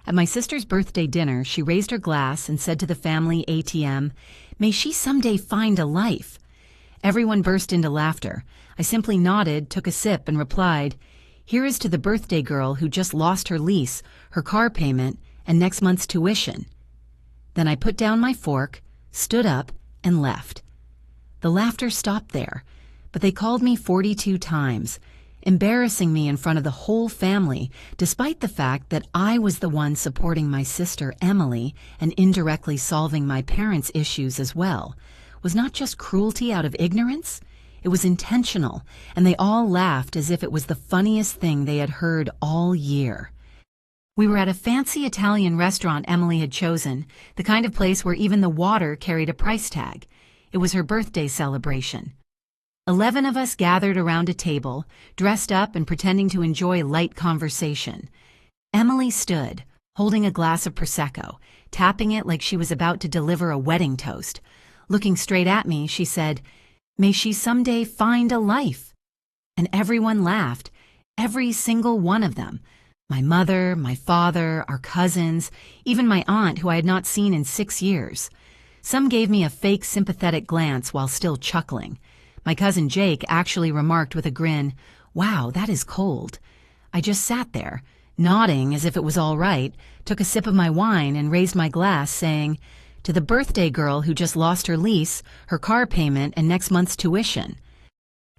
At my sister's birthday dinner, she raised her glass and said to the family ATM, "May she someday find a life." Everyone burst into laughter. I simply nodded, took a sip, and replied, "Here is to the birthday girl who just lost her lease, her car payment, and next month's tuition." Then I put down my fork, stood up, and left. The laughter stopped there, but they called me 42 times, embarrassing me in front of the whole family, despite the fact that I was the one supporting my sister Emily and indirectly solving my parents' issues as well. Was not just cruelty out of ignorance, it was intentional, and they all laughed as if it was the funniest thing they had heard all year. We were at a fancy Italian restaurant Emily had chosen, the kind of place where even the water carried a price tag. It was her birthday celebration. 11 of us gathered around a table, dressed up and pretending to enjoy light conversation. Emily stood, holding a glass of Prosecco, tapping it like she was about to deliver a wedding toast. Looking straight at me, she said, "May she someday find a life." And everyone laughed, every single one of them. My mother, my father, our cousins, even my aunt who I had not seen in 6 years. Some gave me a fake sympathetic glance while still chuckling. My cousin Jake actually remarked with a grin, "Wow, that is cold." I just sat there, nodding as if it was all right, took a sip of my wine and raised my glass saying, "To the birthday girl who just lost her lease, her car payment, and next month's tuition."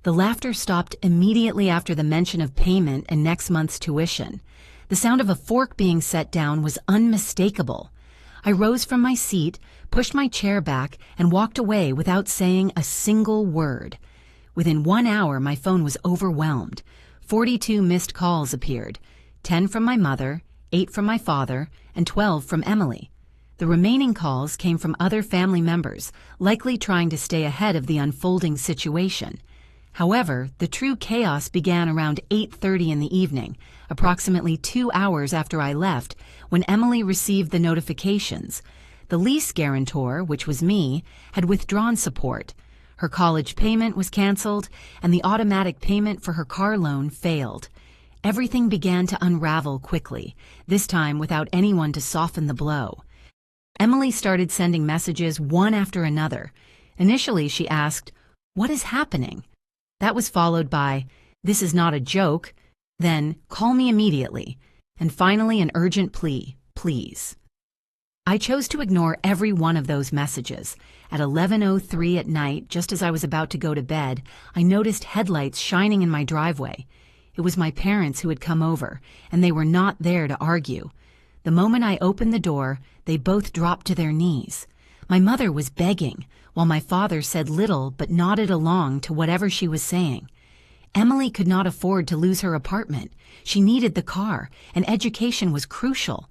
The laughter stopped immediately after the mention of payment and next month's tuition. The sound of a fork being set down was unmistakable. I rose from my seat, pushed my chair back, and walked away without saying a single word. Within 1 hour, my phone was overwhelmed. 42 missed calls appeared, 10 from my mother, 8 from my father, and 12 from Emily. The remaining calls came from other family members, likely trying to stay ahead of the unfolding situation. However, the true chaos began around 8:30 in the evening, approximately 2 hours after I left, when Emily received the notifications. The lease guarantor, which was me, had withdrawn support. Her college payment was canceled, and the automatic payment for her car loan failed. Everything began to unravel quickly, this time without anyone to soften the blow. Emily started sending messages one after another. Initially, she asked, "What is happening?" That was followed by, "This is not a joke," then, "Call me immediately," and finally an urgent plea, "Please." I chose to ignore every one of those messages. At 11:03 at night, just as I was about to go to bed, I noticed headlights shining in my driveway. It was my parents who had come over, and they were not there to argue. The moment I opened the door, they both dropped to their knees. My mother was begging, while my father said little but nodded along to whatever she was saying. Emily could not afford to lose her apartment. She needed the car, and education was crucial.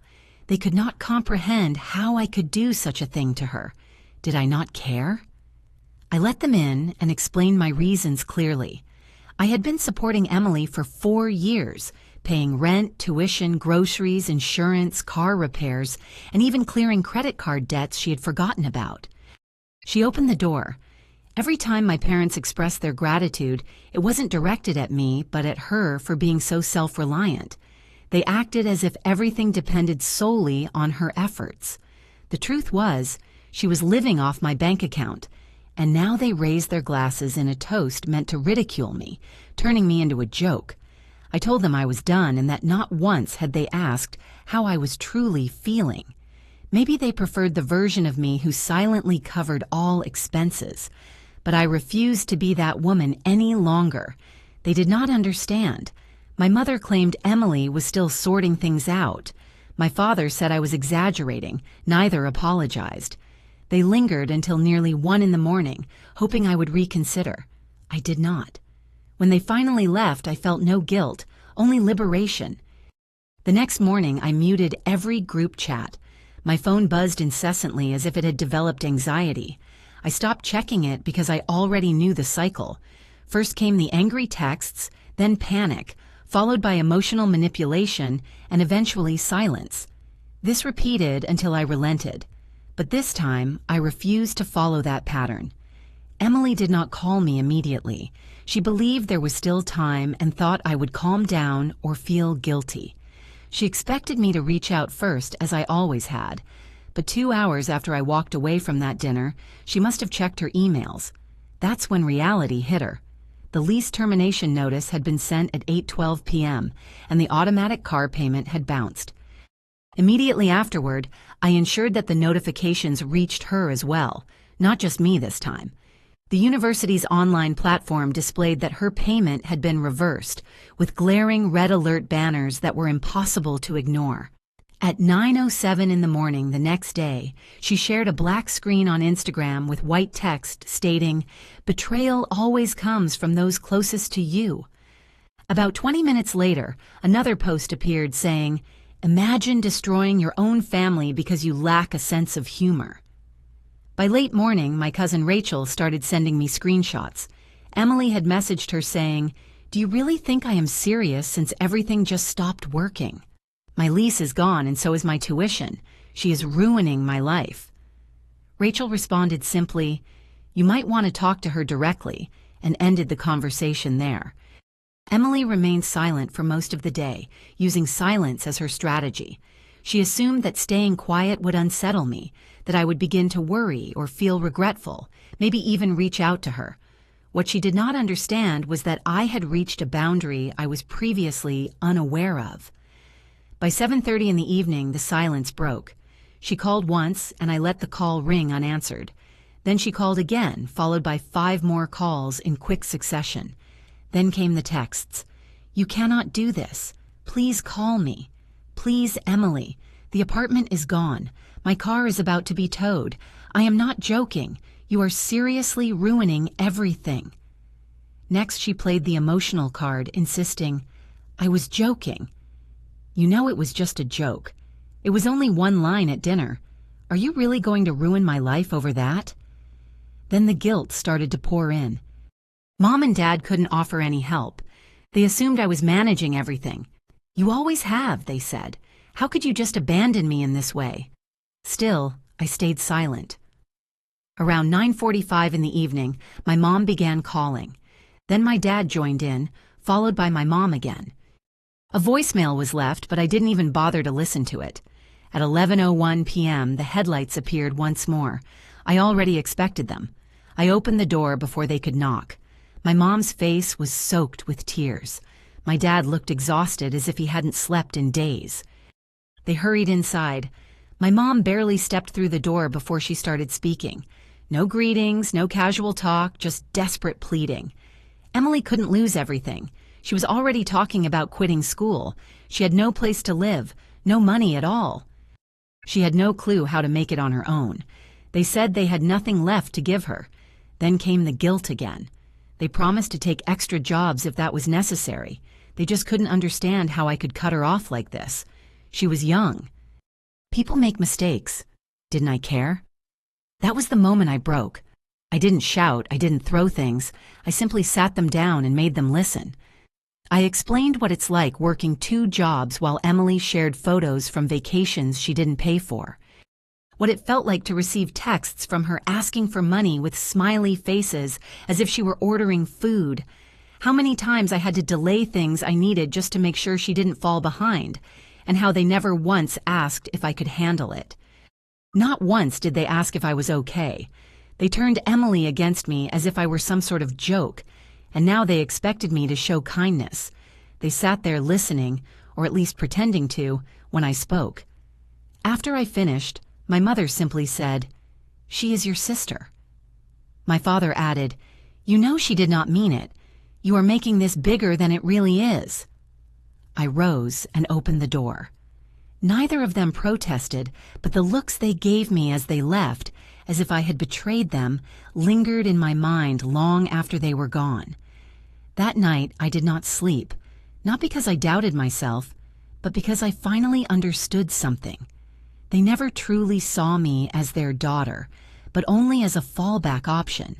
They could not comprehend how I could do such a thing to her. Did I not care? I let them in and explained my reasons clearly. I had been supporting Emily for 4 years, paying rent, tuition, groceries, insurance, car repairs, and even clearing credit card debts she had forgotten about. She opened the door. Every time my parents expressed their gratitude, it wasn't directed at me, but at her for being so self-reliant. They acted as if everything depended solely on her efforts. The truth was, she was living off my bank account, and now they raised their glasses in a toast meant to ridicule me, turning me into a joke. I told them I was done and that not once had they asked how I was truly feeling. Maybe they preferred the version of me who silently covered all expenses. But I refused to be that woman any longer. They did not understand. My mother claimed Emily was still sorting things out. My father said I was exaggerating. Neither apologized. They lingered until nearly 1 in the morning, hoping I would reconsider. I did not. When they finally left, I felt no guilt, only liberation. The next morning, I muted every group chat. My phone buzzed incessantly as if it had developed anxiety. I stopped checking it because I already knew the cycle. First came the angry texts, then panic, followed by emotional manipulation, and eventually silence. This repeated until I relented. But this time, I refused to follow that pattern. Emily did not call me immediately. She believed there was still time and thought I would calm down or feel guilty. She expected me to reach out first, as I always had. But 2 hours after I walked away from that dinner, she must have checked her emails. That's when reality hit her. The lease termination notice had been sent at 8:12 p.m., and the automatic car payment had bounced. Immediately afterward, I ensured that the notifications reached her as well, not just me this time. The university's online platform displayed that her payment had been reversed, with glaring red alert banners that were impossible to ignore. At 9:07 in the morning the next day, she shared a black screen on Instagram with white text stating, "Betrayal always comes from those closest to you." About 20 minutes later, another post appeared saying, "Imagine destroying your own family because you lack a sense of humor." By late morning, my cousin Rachel started sending me screenshots. Emily had messaged her saying, "Do you really think I am serious since everything just stopped working? My lease is gone and so is my tuition. She is ruining my life." Rachel responded simply, "You might want to talk to her directly," and ended the conversation there. Emily remained silent for most of the day, using silence as her strategy. She assumed that staying quiet would unsettle me, that I would begin to worry or feel regretful, maybe even reach out to her. What she did not understand was that I had reached a boundary I was previously unaware of. By 7:30 in the evening, the silence broke. She called once, and I let the call ring unanswered. Then she called again, followed by 5 more calls in quick succession. Then came the texts. "You cannot do this. Please call me. Please, Emily. The apartment is gone. My car is about to be towed. I am not joking. You are seriously ruining everything." Next, she played the emotional card, insisting, "I was joking." "You know it was just a joke. It was only one line at dinner. Are you really going to ruin my life over that?" Then the guilt started to pour in. Mom and Dad couldn't offer any help. They assumed I was managing everything. "You always have," they said. "How could you just abandon me in this way?" Still, I stayed silent. Around 9:45 in the evening, my mom began calling. Then my dad joined in, followed by my mom again. A voicemail was left, but I didn't even bother to listen to it. At 11:01 p.m., the headlights appeared once more. I already expected them. I opened the door before they could knock. My mom's face was soaked with tears. My dad looked exhausted, as if he hadn't slept in days. They hurried inside. My mom barely stepped through the door before she started speaking. No greetings, no casual talk, just desperate pleading. Emily couldn't lose everything. She was already talking about quitting school. She had no place to live, no money at all. She had no clue how to make it on her own. They said they had nothing left to give her. Then came the guilt again. They promised to take extra jobs if that was necessary. They just couldn't understand how I could cut her off like this. She was young. People make mistakes. Didn't I care? That was the moment I broke. I didn't shout, I didn't throw things. I simply sat them down and made them listen. I explained what it's like working 2 jobs while Emily shared photos from vacations she didn't pay for. What it felt like to receive texts from her asking for money with smiley faces as if she were ordering food. How many times I had to delay things I needed just to make sure she didn't fall behind, and how they never once asked if I could handle it. Not once did they ask if I was okay. They turned Emily against me as if I were some sort of joke, and now they expected me to show kindness. They sat there listening, or at least pretending to, when I spoke. After I finished, my mother simply said, "She is your sister." My father added, "You know she did not mean it. You are making this bigger than it really is." I rose and opened the door. Neither of them protested, but the looks they gave me as they left, as if I had betrayed them, lingered in my mind long after they were gone. That night I did not sleep, not because I doubted myself, but because I finally understood something. They never truly saw me as their daughter, but only as a fallback option.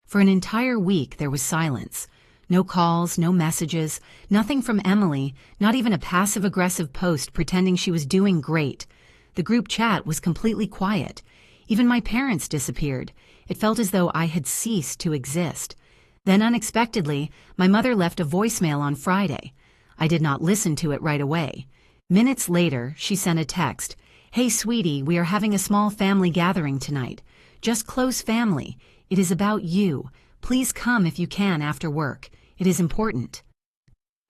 For an entire week there was silence. No calls, no messages, nothing from Emily, not even a passive-aggressive post pretending she was doing great. The group chat was completely quiet. Even my parents disappeared. It felt as though I had ceased to exist. Then unexpectedly, my mother left a voicemail on Friday. I did not listen to it right away. Minutes later, she sent a text. "Hey, sweetie, we are having a small family gathering tonight. Just close family. It is about you. Please come if you can after work. It is important."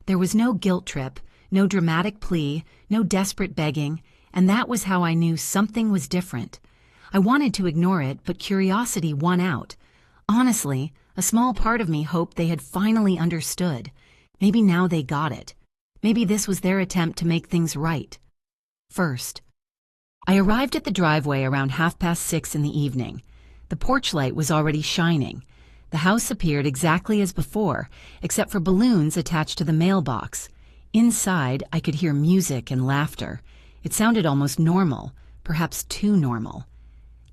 There was no guilt trip, no dramatic plea, no desperate begging, and that was how I knew something was different. I wanted to ignore it, but curiosity won out. Honestly, a small part of me hoped they had finally understood. Maybe now they got it. Maybe this was their attempt to make things right. First, I arrived at the driveway around 6:30 in the evening. The porch light was already shining. The house appeared exactly as before, except for balloons attached to the mailbox. Inside, I could hear music and laughter. It sounded almost normal, perhaps too normal.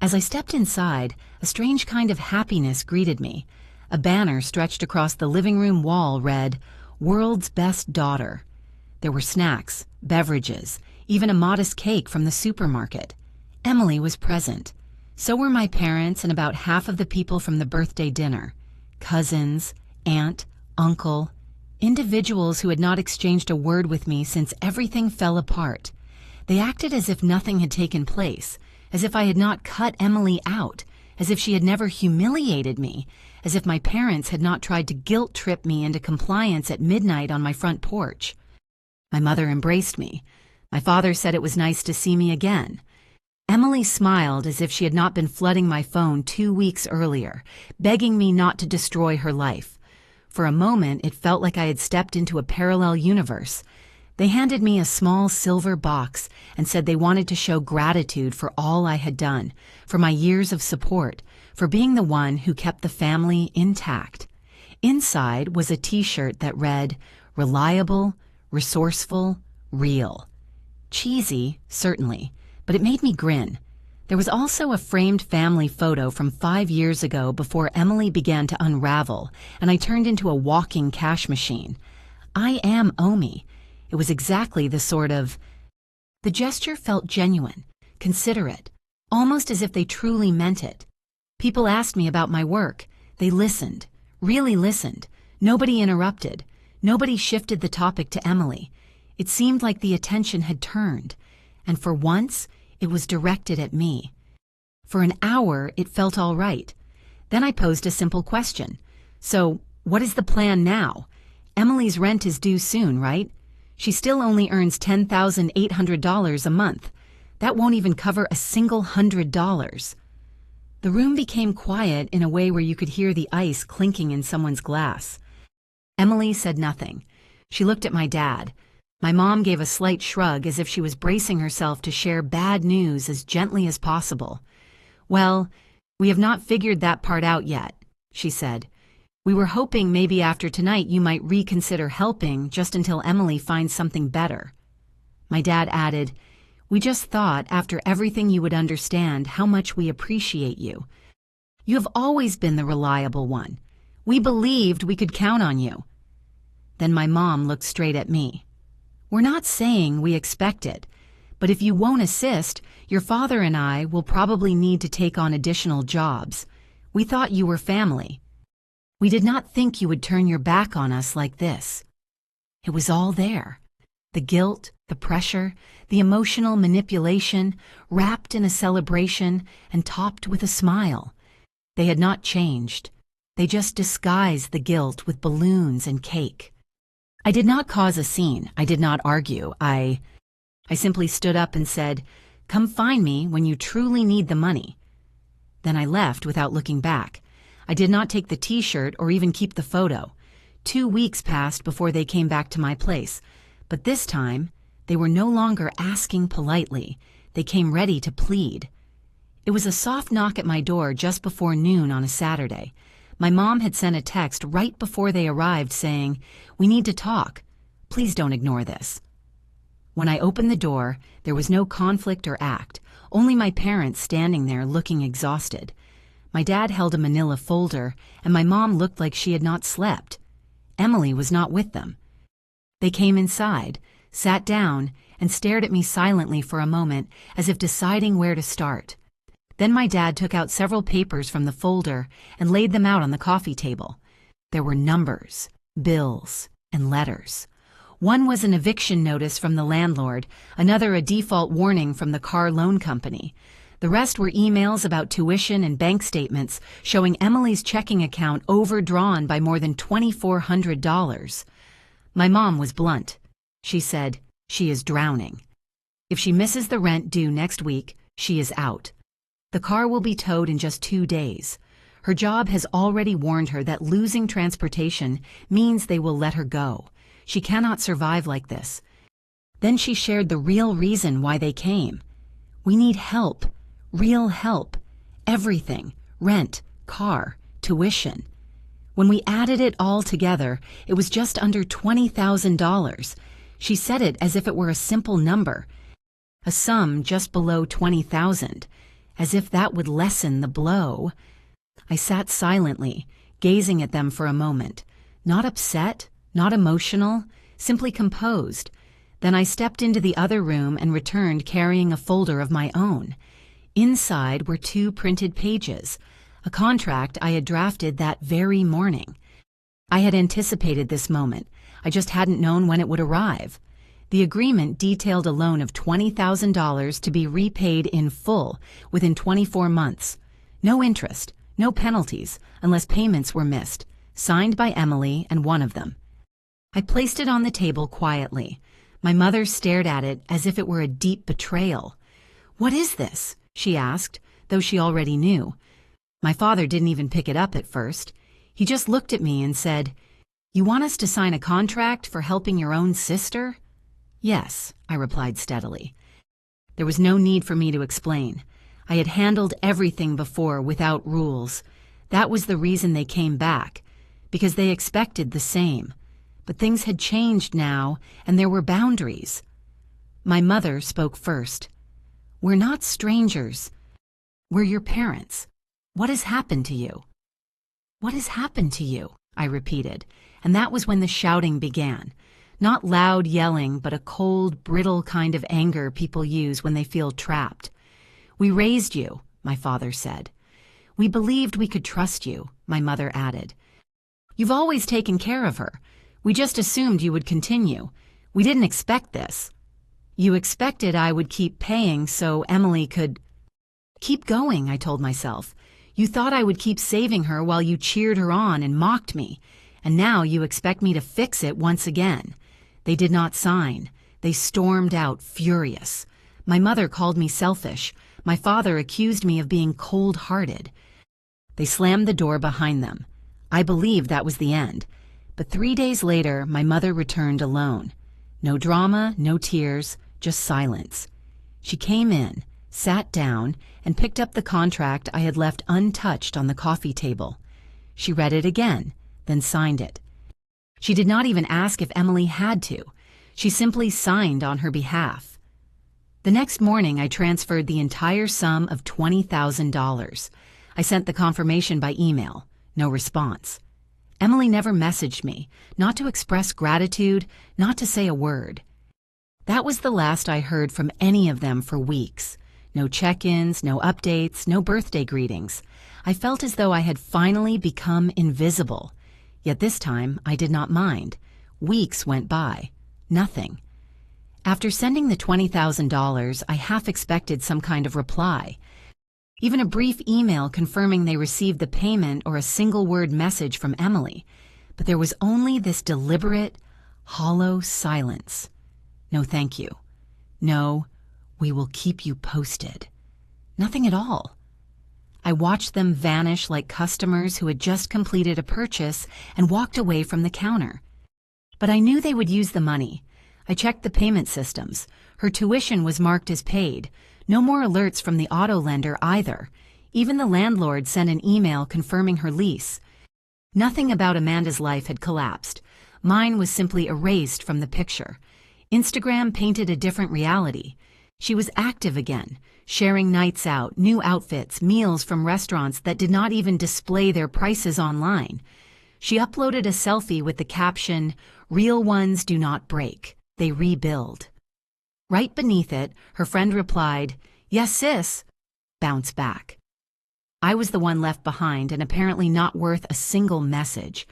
As I stepped inside, a strange kind of happiness greeted me. A banner stretched across the living room wall read, "World's Best Daughter." There were snacks, beverages, even a modest cake from the supermarket. Emily was present. So were my parents and about half of the people from the birthday dinner. Cousins, aunt, uncle, individuals who had not exchanged a word with me since everything fell apart. They acted as if nothing had taken place, as if I had not cut Emily out, as if she had never humiliated me, as if my parents had not tried to guilt trip me into compliance at midnight on my front porch. My mother embraced me. My father said it was nice to see me again. Emily smiled as if she had not been flooding my phone 2 weeks earlier, begging me not to destroy her life. For a moment, it felt like I had stepped into a parallel universe. They handed me a small silver box and said they wanted to show gratitude for all I had done, for my years of support, for being the one who kept the family intact. Inside was a T-shirt that read, "Reliable, resourceful, real." Cheesy, certainly, but it made me grin. There was also a framed family photo from 5 years ago before Emily began to unravel, and I turned into a walking cash machine. I am Omi. It was exactly the sort of... The gesture felt genuine, considerate, almost as if they truly meant it. People asked me about my work. They listened, really listened. Nobody interrupted. Nobody shifted the topic to Emily. It seemed like the attention had turned, and for once, it was directed at me. For an hour, it felt all right. Then I posed a simple question. "So, what is the plan now? Emily's rent is due soon, right? She still only earns $10,800 a month. That won't even cover a single $100. The room became quiet in a way where you could hear the ice clinking in someone's glass. Emily said nothing. She looked at my dad. My mom gave a slight shrug as if she was bracing herself to share bad news as gently as possible. "Well, we have not figured that part out yet," she said. "We were hoping maybe after tonight you might reconsider helping just until Emily finds something better." My dad added, "We just thought after everything you would understand how much we appreciate you. You have always been the reliable one. We believed we could count on you." Then my mom looked straight at me. "We're not saying we expect it, but if you won't assist, your father and I will probably need to take on additional jobs. We thought you were family. We did not think you would turn your back on us like this." It was all there. The guilt, the pressure, the emotional manipulation, wrapped in a celebration and topped with a smile. They had not changed. They just disguised the guilt with balloons and cake. I did not cause a scene. I did not argue. I simply stood up and said, "Come find me when you truly need the money." Then I left without looking back. I did not take the T-shirt or even keep the photo. 2 weeks passed before they came back to my place, but this time they were no longer asking politely. They came ready to plead. It was a soft knock at my door just before noon on a Saturday. My mom had sent a text right before they arrived saying, "We need to talk. Please don't ignore this." When I opened the door, there was no conflict or act, only my parents standing there looking exhausted. My dad held a manila folder, and my mom looked like she had not slept. Emily was not with them. They came inside, sat down, and stared at me silently for a moment, as if deciding where to start. Then my dad took out several papers from the folder and laid them out on the coffee table. There were numbers, bills, and letters. One was an eviction notice from the landlord, another a default warning from the car loan company. The rest were emails about tuition and bank statements showing Emily's checking account overdrawn by more than $2,400. My mom was blunt. She said, "She is drowning. If she misses the rent due next week, she is out. The car will be towed in just 2 days. Her job has already warned her that losing transportation means they will let her go. She cannot survive like this." Then she shared the real reason why they came. "We need help, real help. Everything, rent, car, tuition." When we added it all together, it was just under $20,000. She said it as if it were a simple number, a sum just below $20,000, as if that would lessen the blow. I sat silently, gazing at them for a moment, not upset, not emotional, simply composed. Then I stepped into the other room and returned carrying a folder of my own. Inside were 2 printed pages, a contract I had drafted that very morning. I had anticipated this moment. I just hadn't known when it would arrive. The agreement detailed a loan of $20,000 to be repaid in full within 24 months. No interest, no penalties, unless payments were missed, signed by Emily and one of them. I placed it on the table quietly. My mother stared at it as if it were a deep betrayal. "What is this?" she asked, though she already knew. My father didn't even pick it up at first. He just looked at me and said, "You want us to sign a contract for helping your own sister?" "Yes," I replied steadily. There was no need for me to explain. I had handled everything before without rules. That was the reason they came back, because they expected the same. But things had changed now, and there were boundaries. My mother spoke first. "We're not strangers. We're your parents. What has happened to you?" "What has happened to you?" I repeated, and that was when the shouting began. Not loud yelling, but a cold, brittle kind of anger people use when they feel trapped. "We raised you," my father said. "We believed we could trust you," my mother added. "You've always taken care of her. We just assumed you would continue. We didn't expect this." "You expected I would keep paying so Emily could—" "Keep going," I told myself. "You thought I would keep saving her while you cheered her on and mocked me, and now you expect me to fix it once again." They did not sign. They stormed out, furious. My mother called me selfish. My father accused me of being cold-hearted. They slammed the door behind them. I believed that was the end. But 3 days later, my mother returned alone. No drama, no tears, just silence. She came in, sat down, and picked up the contract I had left untouched on the coffee table. She read it again, then signed it. She did not even ask if Emily had to. She simply signed on her behalf. The next morning, I transferred the entire sum of $20,000. I sent the confirmation by email. No response. Emily never messaged me, not to express gratitude, not to say a word. That was the last I heard from any of them for weeks. No check-ins, no updates, no birthday greetings. I felt as though I had finally become invisible. Yet this time, I did not mind. Weeks went by. Nothing. After sending the $20,000, I half expected some kind of reply. Even a brief email confirming they received the payment or a single-word message from Emily. But there was only this deliberate, hollow silence. "No, thank you." "No, we will keep you posted." Nothing at all. I watched them vanish like customers who had just completed a purchase and walked away from the counter. But I knew they would use the money. I checked the payment systems. Her tuition was marked as paid. No more alerts from the auto lender either. Even the landlord sent an email confirming her lease. Nothing about Amanda's life had collapsed. Mine was simply erased from the picture. Instagram painted a different reality. She was active again, sharing nights out, new outfits, meals from restaurants that did not even display their prices online. She uploaded a selfie with the caption, "Real ones do not break, they rebuild." Right beneath it, her friend replied, "Yes, sis," bounce back. I was the one left behind and apparently not worth a single message.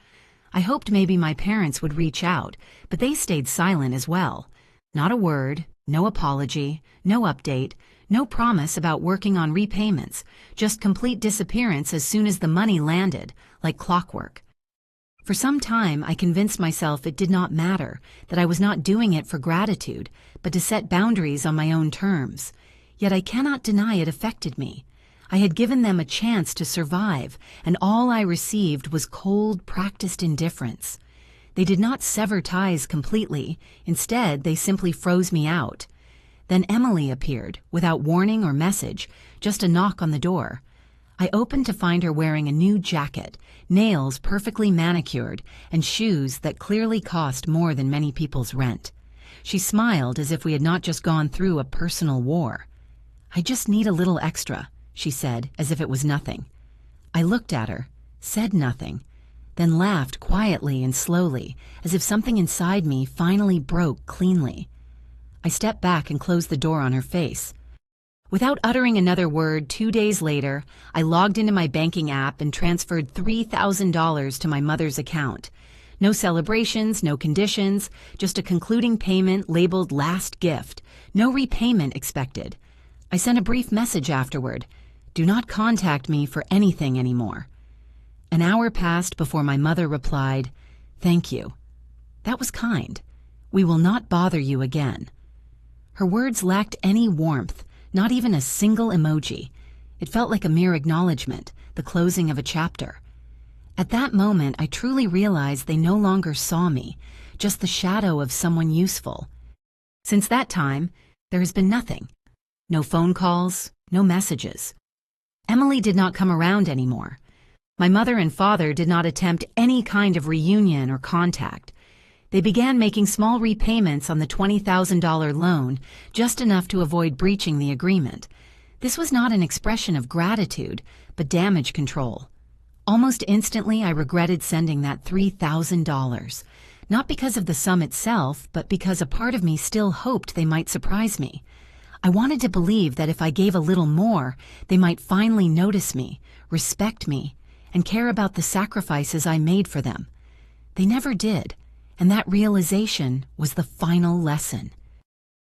I hoped maybe my parents would reach out, but they stayed silent as well. Not a word, no apology, no update, no promise about working on repayments, just complete disappearance as soon as the money landed, like clockwork. For some time, I convinced myself it did not matter, that I was not doing it for gratitude, but to set boundaries on my own terms. Yet I cannot deny it affected me. I had given them a chance to survive, and all I received was cold, practiced indifference. They did not sever ties completely. Instead, they simply froze me out. Then Emily appeared, without warning or message, just a knock on the door. I opened to find her wearing a new jacket, nails perfectly manicured, and shoes that clearly cost more than many people's rent. She smiled as if we had not just gone through a personal war. "I just need a little extra," she said, as if it was nothing. I looked at her, said nothing, then laughed quietly and slowly, as if something inside me finally broke cleanly. I stepped back and closed the door on her face. Without uttering another word, 2 days later, I logged into my banking app and transferred $3,000 to my mother's account. No celebrations, no conditions, just a concluding payment labeled last gift. No repayment expected. I sent a brief message afterward. "Do not contact me for anything anymore." An hour passed before my mother replied, "Thank you. That was kind. We will not bother you again." Her words lacked any warmth, not even a single emoji. It felt like a mere acknowledgement, the closing of a chapter. At that moment, I truly realized they no longer saw me, just the shadow of someone useful. Since that time, there has been nothing. No phone calls, no messages. Emily did not come around anymore. My mother and father did not attempt any kind of reunion or contact. They began making small repayments on the $20,000 loan, just enough to avoid breaching the agreement. This was not an expression of gratitude, but damage control. Almost instantly, I regretted sending that $3,000. Not because of the sum itself, but because a part of me still hoped they might surprise me. I wanted to believe that if I gave a little more, they might finally notice me, respect me, and care about the sacrifices I made for them. They never did, and that realization was the final lesson.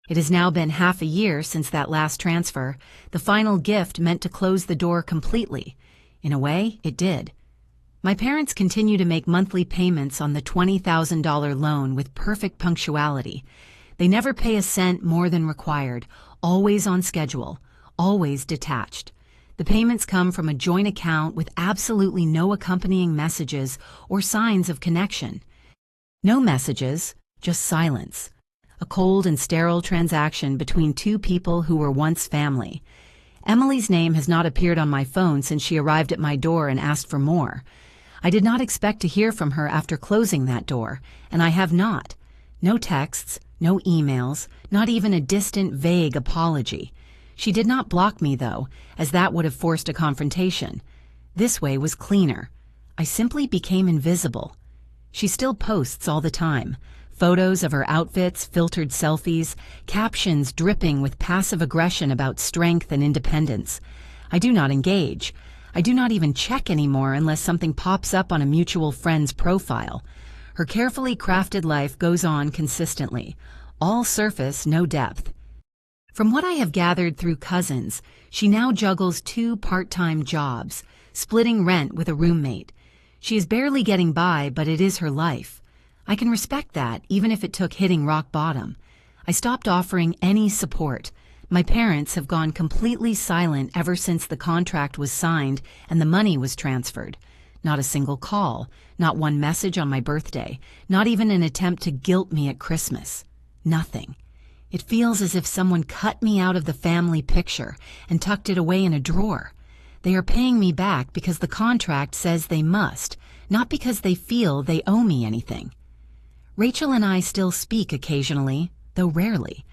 It has now been half a year since that last transfer, the final gift meant to close the door completely. In a way, it did. My parents continue to make monthly payments on the $20,000 loan with perfect punctuality. They never pay a cent more than required, always on schedule, always detached. The payments come from a joint account with absolutely no accompanying messages or signs of connection. No messages, just silence. A cold and sterile transaction between two people who were once family. Emily's name has not appeared on my phone since she arrived at my door and asked for more. I did not expect to hear from her after closing that door, and I have not. No texts, no emails, not even a distant, vague apology. She did not block me, though, as that would have forced a confrontation. This way was cleaner. I simply became invisible. She still posts all the time. Photos of her outfits, filtered selfies, captions dripping with passive aggression about strength and independence. I do not engage. I do not even check anymore unless something pops up on a mutual friend's profile. Her carefully crafted life goes on consistently. All surface, no depth. From what I have gathered through cousins, she now juggles 2 part-time jobs, splitting rent with a roommate. She is barely getting by, but it is her life. I can respect that, even if it took hitting rock bottom. I stopped offering any support. My parents have gone completely silent ever since the contract was signed and the money was transferred. Not a single call, not one message on my birthday, not even an attempt to guilt me at Christmas. Nothing. It feels as if someone cut me out of the family picture and tucked it away in a drawer. They are paying me back because the contract says they must, not because they feel they owe me anything. Rachel and I still speak occasionally, though rarely.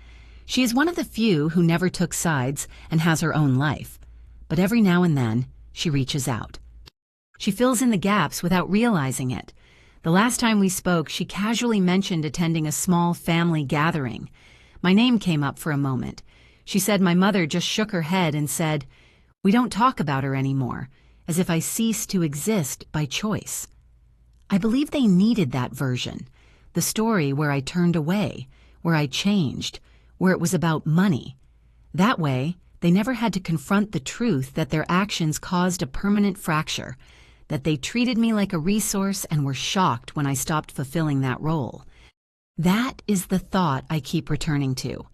She is one of the few who never took sides and has her own life. But every now and then, she reaches out. She fills in the gaps without realizing it. The last time we spoke, she casually mentioned attending a small family gathering. My name came up for a moment. She said my mother just shook her head and said, "We don't talk about her anymore," as if I ceased to exist by choice. I believe they needed that version, the story where I turned away, where I changed, where it was about money. That way, they never had to confront the truth that their actions caused a permanent fracture, that they treated me like a resource and were shocked when I stopped fulfilling that role. That is the thought I keep returning to.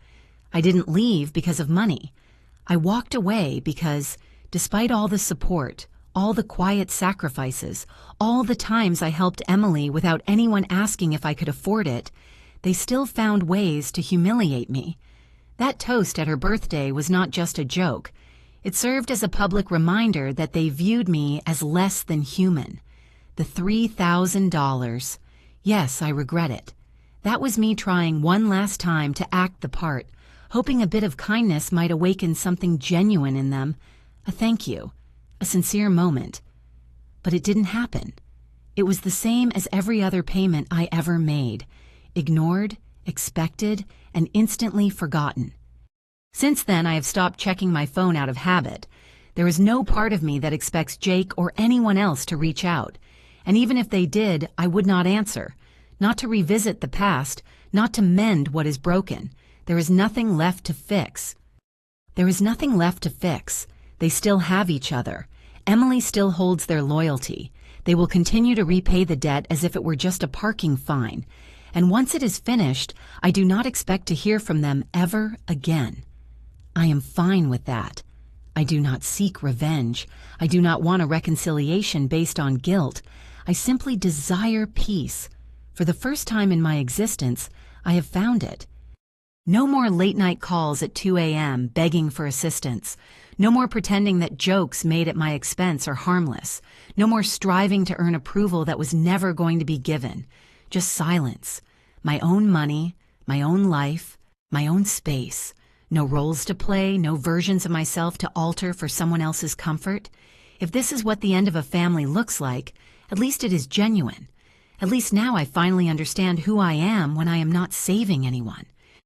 I didn't leave because of money. I walked away because, despite all the support, all the quiet sacrifices, all the times I helped Emily without anyone asking if I could afford it, they still found ways to humiliate me. That toast at her birthday was not just a joke. It served as a public reminder that they viewed me as less than human. The $3,000. Yes, I regret it. That was me trying one last time to act the part, hoping a bit of kindness might awaken something genuine in them, a thank you, a sincere moment. But it didn't happen. It was the same as every other payment I ever made, ignored, expected, and instantly forgotten. Since then, I have stopped checking my phone out of habit. There is no part of me that expects Jake or anyone else to reach out, and even if they did, I would not answer. Not to revisit the past, not to mend what is broken. There is nothing left to fix. There is nothing left to fix. They still have each other. Emily still holds their loyalty. They will continue to repay the debt as if it were just a parking fine. And once it is finished, I do not expect to hear from them ever again. I am fine with that. I do not seek revenge. I do not want a reconciliation based on guilt. I simply desire peace. For the first time in my existence, I have found it. No more late-night calls at 2 a.m. begging for assistance. No more pretending that jokes made at my expense are harmless. No more striving to earn approval that was never going to be given. Just silence. My own money, my own life, my own space. No roles to play, no versions of myself to alter for someone else's comfort. If this is what the end of a family looks like, at least it is genuine. At least now I finally understand who I am when I am not saving anyone.